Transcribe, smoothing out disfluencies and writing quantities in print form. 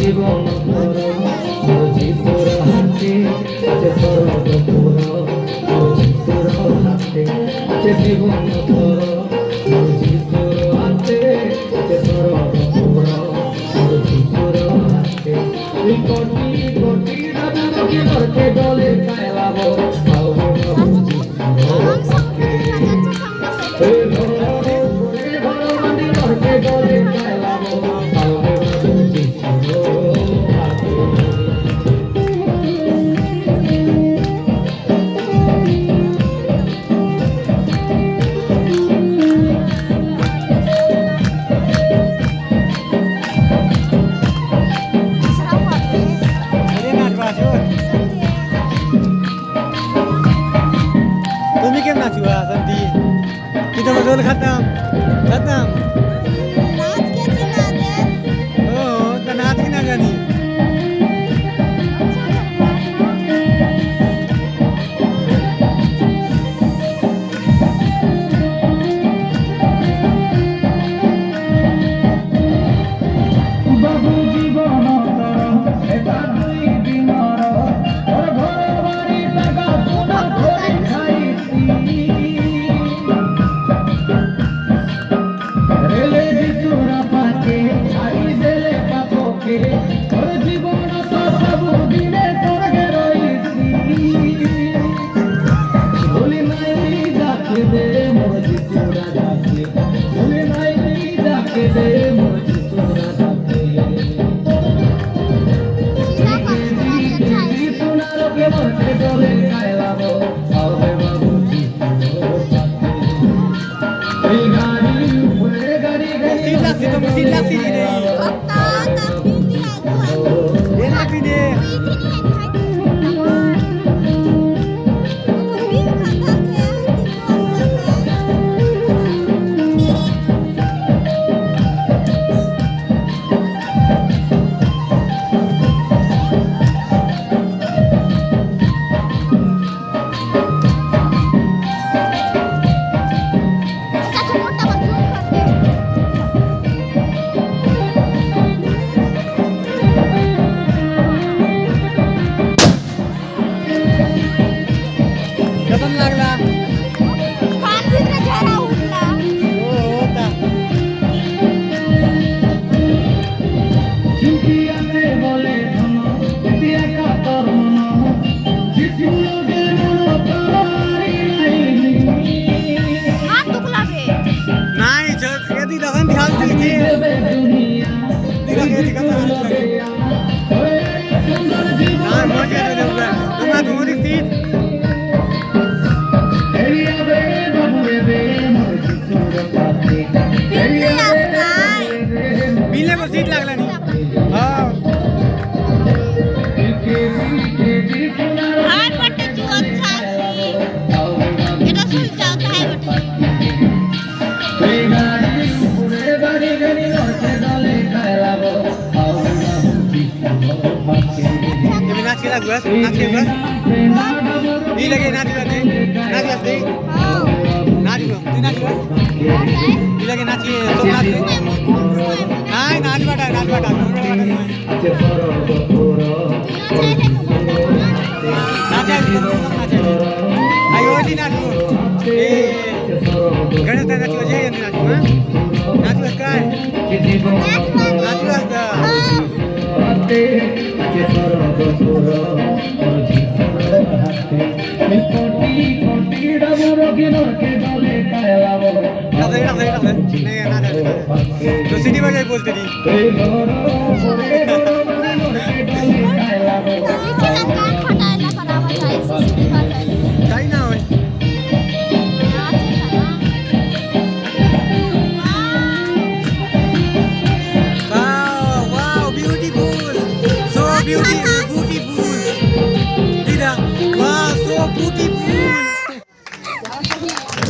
জীবন হাতে আছে সর্বপুর হাতে আছে জীবন হাতে আছে সর্বপুর হাতে কোটি কোটি রাজকে দলে কায়লাবো तुम्ही केम नाचू संती किती बदल खतम खतम हो तर नाच की ना गाणी सीट लागला नाही हात वाटते जीवन छासी এটা শুই যাও তাই তুমি নাচ খেলা গুয়াস নাচ খেলা ই লাগে নাচ লাগে নাচ লাগে নাচ গো তুই নাচ গো ই লাগে নাচ সব নাচ নাই নাচ বাটা नाच आयो दी नाच ए गणेश नाच हो जाए नाच नाच काय नाच वाजता तो सिटी बजाय बोलते थी ताई ना होय वाव ब्यूटीफुल सो ब्यूटीफुल